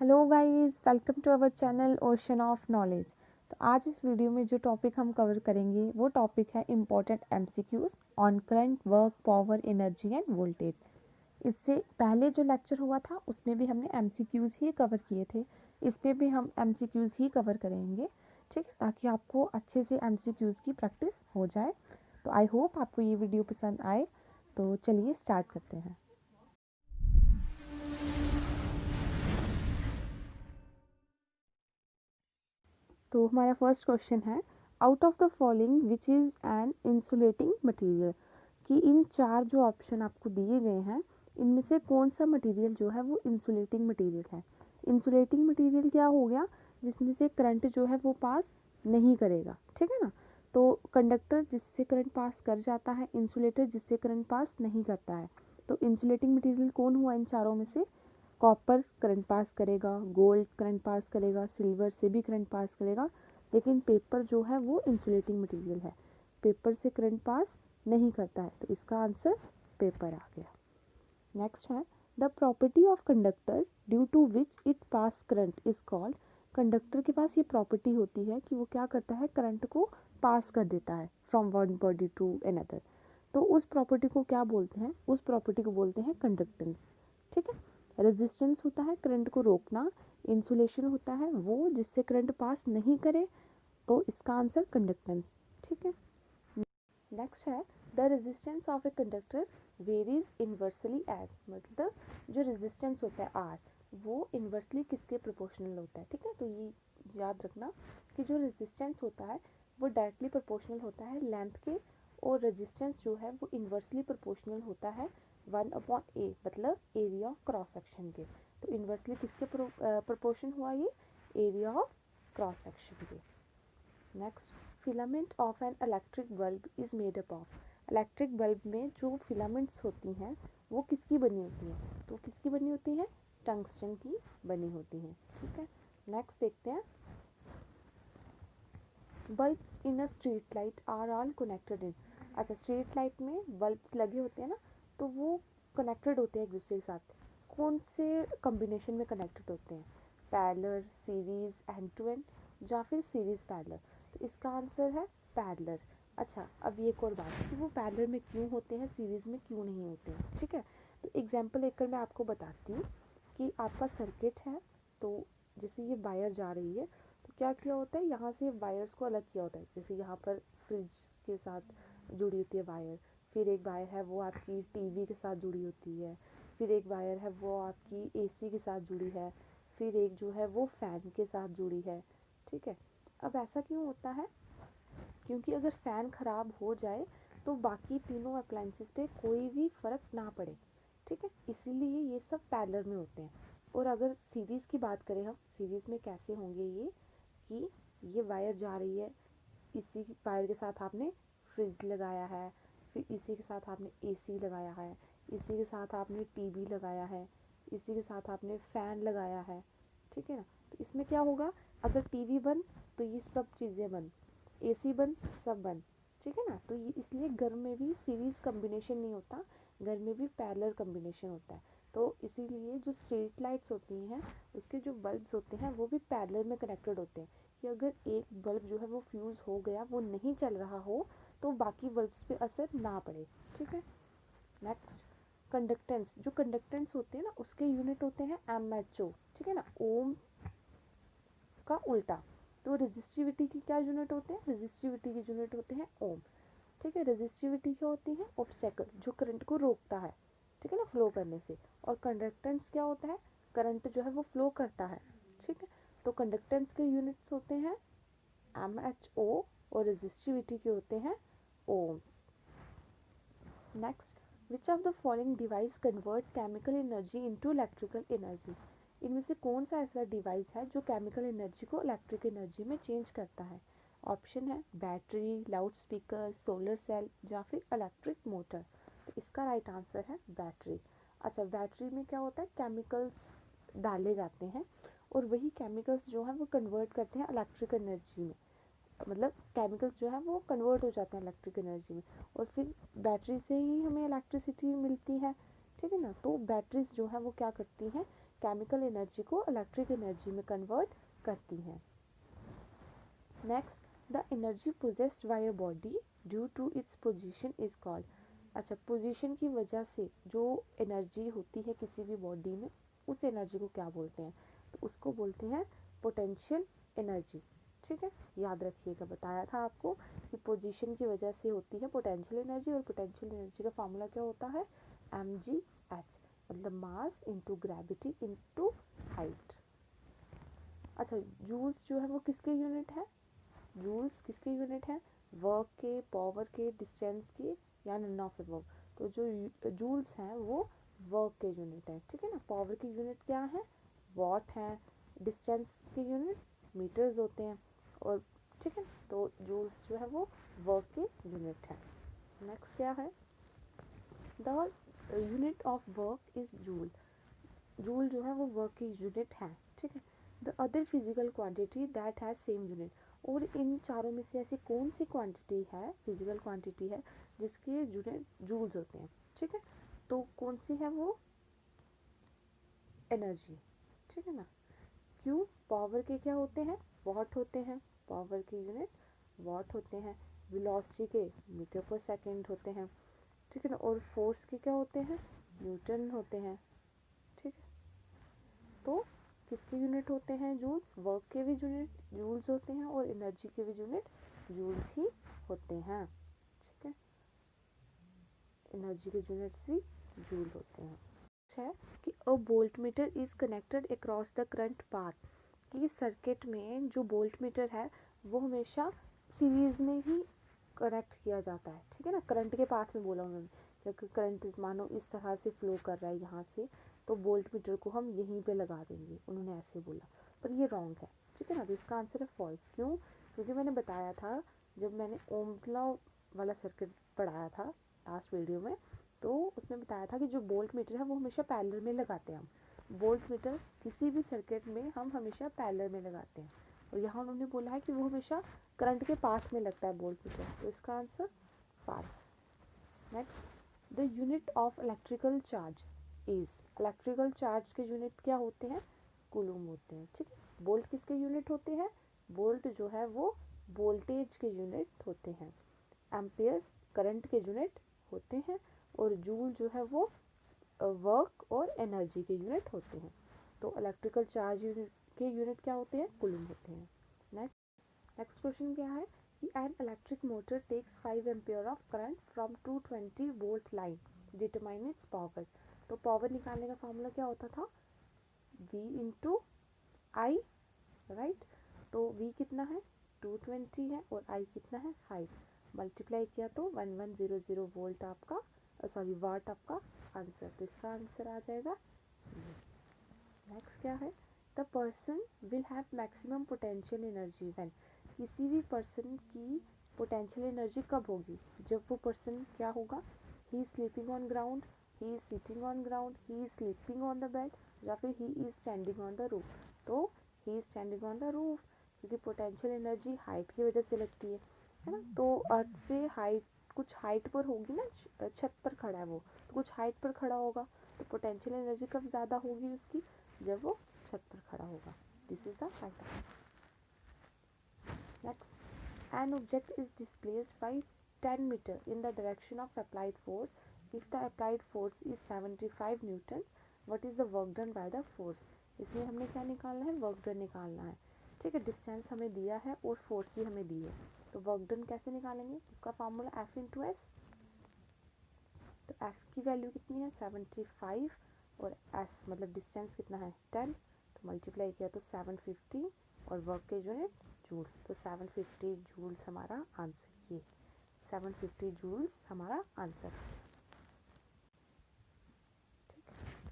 Hello guys, welcome to our channel ocean of knowledge. तो आज इस वीडियो में जो टॉपिक हम कवर करेंगे वो टॉपिक है important MCQs on current, work, power, energy end voltage. इससे पहले जो लेक्चर हुआ था उसमें भी हमने एमसीक्यूज ही कवर किए थे, इसमें भी हम एमसीक्यूज ही कवर करेंगे, ठीक है, ताकि आपको अच्छे से एमसीक्यूज की प्रैक्टिस हो जाए। तो आई होप आपको ये वीडियो पसंद आए। तो चलिए स्टार्ट करते हैं। तो हमारा फर्स्ट क्वेश्चन है, out of the following which is an insulating material. कि इन चार जो ऑप्शन आपको दिए गए हैं इनमें से कौन सा मटेरियल जो है वो इंसुलेटिंग मटेरियल है। इंसुलेटिंग मटेरियल क्या हो गया, जिसमें से करंट जो है वो पास नहीं करेगा, ठीक है ना। तो कंडक्टर जिससे करंट पास कर जाता है, इंसुलेटर जिससे करंट पास नहीं करता है। तो इंसुलेटिंग मटेरियल कौन हुआ इन चारों में से? कॉपर करंट पास करेगा, गोल्ड करंट पास करेगा, सिल्वर से भी करंट पास करेगा, लेकिन पेपर जो है वो इंसुलेटिंग मटेरियल है, पेपर से करंट पास नहीं करता है। तो इसका आंसर पेपर आ गया। नेक्स्ट है, the property of conductor due to which it pass current is called. Conductor के पास ये प्रॉपर्टी होती है कि वो क्या करता है, करंट को पास कर देता है from one body to another. तो उस प्रॉपर्टी को क्या बोलते हैं? उस प्रॉपर्टी को बोलते हैं कंडक्टेंस, ठीक है। रेजिस्टेंस होता है करंट को रोकना, इंसुलेशन होता है वो जिससे करंट पास नहीं करे। तो इसका आंसर कंडक्टेंस, ठीक है। नेक्स्ट है, the resistance of a conductor varies inversely as. मतलब जो रेजिस्टेंस होता है आर, वो इन्वर्सली किसके प्रोपोर्शनल होता है, ठीक है। तो ये याद रखना कि जो रेजिस्टेंस होता है वो डायरेक्टली प्रोपोर्शनल होता है लेंथ के, और रेजिस्टेंस जो है वो इन्वर्सली प्रोपोर्शनल होता है 1/A, मतलब एरिया ऑफ क्रॉस सेक्शन के। तो इन्वर्सली किसके प्रोपोर्शन हुआ ये? एरिया ऑफ क्रॉस सेक्शन के। Next, filament of an electric bulb is made up of. Electric bulb में जो फिलामेंट्स होती हैं वो किसकी बनी होती हैं? तो किसकी बनी होती हैं? टंगस्टन की बनी होती हैं, ठीक है। नेक्स्ट देखते हैं, bulbs in a street light are all connected in. अच्छा, स्ट्रीट लाइट में बल्ब्स लगे होते हैं ना, तो वो कनेक्टेड होते हैं एक दूसरे के साथ। कौन से कॉम्बिनेशन में कनेक्टेड होते हैं? Parallel, series, end to end, या फिर सीरीज पैरेलल। तो इसका आंसर है पैरेलल। अच्छा, अब ये एक और बात है कि वो पैरेलल में क्यों होते हैं, सीरीज में क्यों नहीं होते हैं, ठीक है। तो एग्जांपल लेकर मैं आपको बताती हूँ कि आपका सर्किट है, तो जैसे ये वायर जा रही है, तो क्या किया होता है, यहाँ से वायर्स को अलग किया होता है। जैसे यहाँ पर फ्रिज के साथ जुड़ी होती है वायर, फिर एक वायर है वो आपकी टीवी के साथ जुड़ी होती है, फिर एक वायर है वो आपकी एसी के साथ जुड़ी है, फिर एक जो है वो फैन के साथ जुड़ी है, ठीक है। अब ऐसा क्यों होता है? क्योंकि अगर फ़ैन ख़राब हो जाए तो बाकी तीनों अप्लाइंसेस पे कोई भी फ़र्क ना पड़े, ठीक है, इसीलिए ये सब पैरेलल में होते हैं। और अगर सीरीज़ की बात करें हम, सीरीज़ में कैसे होंगे ये, कि ये वायर जा रही है, इसी वायर के साथ आपने फ्रिज लगाया है, फिर इसी के साथ आपने एसी लगाया है, इसी के साथ आपने टीवी लगाया है, इसी के साथ आपने फ़ैन लगाया है, ठीक है ना। तो इसमें क्या होगा, अगर टीवी बंद तो ये सब चीज़ें बंद, एसी बंद, सब बंद, ठीक है ना। तो ये इसलिए घर में भी सीरीज़ कम्बिनेशन नहीं होता, घर में भी पैरेलल कम्बिनेशन होता है। तो इसीलिए जो स्ट्रीट लाइट्स होती हैं उसके जो बल्ब्स होते हैं वो भी पैरेलल में कनेक्टेड होते हैं, कि अगर एक बल्ब जो है वो फ्यूज़ हो गया, वो नहीं चल रहा हो, तो बाकी बल्ब्स पे असर ना पड़े, ठीक है। Next, conductance. जो कंडक्टेंस होते हैं ना उसके यूनिट होते हैं एमएचओ, ठीक है ना, ओम का उल्टा। तो रेजिस्टिविटी की क्या यूनिट होते हैं? रेजिस्टिविटी की यूनिट होते हैं ओम, ठीक है। रेजिस्टिविटी क्या होती है? ऑब्स्टेकल, जो करंट को रोकता है, ठीक है ना, फ्लो करने से। और कंडक्टेंस क्या होता है? करंट जो है वो फ्लो करता है, ठीक है। तो कंडक्टेंस के यूनिट्स होते हैं एम एच ओ, और रेजिस्टिविटी के होते हैं ohms. Next, which of the following device convert chemical energy into electrical energy. इनमें से कौन सा ऐसा डिवाइस है जो केमिकल एनर्जी को इलेक्ट्रिक एनर्जी में चेंज करता है? ऑप्शन है battery, loud speaker, solar cell, या फिर इलेक्ट्रिक मोटर। तो इसका राइट आंसर है बैटरी। अच्छा, बैटरी में क्या होता है, केमिकल्स डाले जाते हैं और वही केमिकल्स जो है वो कन्वर्ट करते हैं इलेक्ट्रिक एनर्जी में, मतलब केमिकल्स जो है वो कन्वर्ट हो जाते हैं इलेक्ट्रिक एनर्जी में, और फिर बैटरी से ही हमें इलेक्ट्रिसिटी मिलती है, ठीक है ना। तो बैटरीज जो है वो क्या करती हैं केमिकल एनर्जी को इलेक्ट्रिक एनर्जी में कन्वर्ट करती हैं। Next, the energy possessed by a body due to its position is called. अच्छा, पोजीशन की वजह से जो एनर्जी होती है किसी भी बॉडी में, उस एनर्जी को क्या बोलते हैं? तो उसको बोलते हैं पोटेंशियल एनर्जी। ठीक है, याद रखिएगा, बताया था आपको कि पोजीशन की वजह से होती है पोटेंशियल एनर्जी, और पोटेंशियल एनर्जी का फार्मूला क्या होता है? mgh, मतलब mass into gravity into height. अच्छा, जूल्स जो है वो किसके यूनिट है? जूल्स किसके यूनिट है? वर्क के, पावर के, डिस्टेंस के, या नन ऑफ अबव। तो जो जूल्स हैं वो वर्क के यूनिट है। ठीक है ना। पावर की यूनिट क्या है? वॉट है। डिस्टेंस की यूनिट मीटर्स होते हैं। और ठीक है, तो जूल्स जो है वो वर्क के यूनिट है। नेक्स्ट क्या है? The unit of work is joule. Joule जो है वो वर्क की यूनिट है। ठीक है। The other physical quantity that has same unit. और इन चारों में से ऐसी कौन सी क्वांटिटी है, फिजिकल क्वांटिटी है, जिसके यूनिट जूल्स होते हैं? ठीक है, तो कौन सी है वो? एनर्जी। ठीक है ना। क्यों? पावर के क्या होते हैं? वॉट होते हैं। पावर के यूनिट वॉट होते हैं। वेलोसिटी के मीटर पर सेकेंड होते हैं। ठीक है ना। और फोर्स के क्या होते हैं? न्यूटन होते हैं। ठीक है, तो किसके यूनिट होते हैं? जूल्स। वर्क के भी यूनिट जूल्स होते हैं, और एनर्जी के भी यूनिट जूल्स ही होते हैं। ठीक है, एनर्जी के यूनिट्स भी जूल होते हैं। है कि a voltmeter is connected across the current path. कि सर्किट में जो वोल्ट मीटर है वो हमेशा सीरीज में ही कनेक्ट किया जाता है। ठीक है ना। करंट के पाथ में बोला उन्होंने, क्योंकि करंट मानो इस तरह से फ्लो कर रहा है यहाँ से, तो वोल्ट मीटर को हम यहीं पे लगा देंगे, उन्होंने ऐसे बोला। पर ये रॉन्ग है। ठीक है ना। तो इसका आंसर है फॉल्स। क्यों? क्योंकि मैंने बताया था, जब मैंने ओम्स लॉ वाला सर्किट पढ़ाया था लास्ट वीडियो में, तो उसमें बताया था कि जो वोल्ट मीटर है वो हमेशा पैरेलल में लगाते हैं हम। वोल्ट मीटर किसी भी सर्किट में हम हमेशा पैरेलल में लगाते हैं, और यहाँ उन्होंने बोला है कि वो हमेशा करंट के पास में लगता है वोल्ट मीटर। तो इसका answer false. Next, the unit of electrical charge is. Electrical charge के यूनिट क्या होते हैं? कूलम होते हैं। ठीक है। वोल्ट किसके यूनिट होते हैं? वोल्ट जो है वो वोल्टेज के यूनिट होते हैं। एम्पियर करंट के यूनिट होते हैं, और जूल जो है वो वर्क और एनर्जी के यूनिट होते हैं। तो इलेक्ट्रिकल चार्ज यूनिट के यूनिट क्या होते हैं? कूलम होते हैं। नेक्स्ट क्वेश्चन क्या है कि an electric motor takes 5 ampere of current from 220 volt line, determine its power. तो पावर निकालने का फार्मूला क्या होता था? V into I, right. तो V कितना है? 220 है, और I कितना है? 5। मल्टीप्लाई किया तो 1100 वोल्ट आपका, सॉरी वाट आपका आंसर। तो इसका आंसर आ जाएगा। नेक्स्ट क्या है? The person will have maximum potential energy when. किसी भी पर्सन की पोटेंशियल एनर्जी कब होगी? जब वो पर्सन क्या होगा? He is sleeping on ground, he is sitting on ground, he is sleeping on the bed, या फिर he is standing on the roof. तो he is standing on the roof, क्योंकि पोटेंशियल एनर्जी हाइट की वजह से लगती है ना। तो अर्थ से हाइट, कुछ हाइट पर होगी ना, छत पर खड़ा है वो, तो कुछ हाइट पर खड़ा होगा, तो पोटेंशियल एनर्जी कब ज़्यादा होगी उसकी? जब वो छत पर खड़ा होगा। This is the fight. Next, an object is displaced by 10 metre in the direction of applied force if the applied force is 75 newton, what is the work done by the force. इसमें हमने क्या निकालना है? Work done निकालना है। ठीक है, distance हमें दिया है और फोर्स भी हमें दी है, तो वर्क डन कैसे निकालेंगे? उसका फार्मूला F इंटू एस। तो F की वैल्यू कितनी है? 75, और S मतलब डिस्टेंस कितना है? 10। तो मल्टीप्लाई किया तो 750, और वर्क के यूनिट जूल्स। तो 750 जूल्स हमारा आंसर। ये 750 जूल्स हमारा आंसर।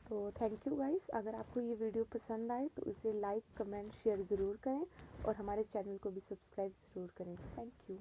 तो थैंक यू गाइस। अगर आपको ये वीडियो पसंद आए तो इसे लाइक, कमेंट, शेयर ज़रूर करें, और हमारे चैनल को भी सब्सक्राइब ज़रूर करें। Thank you.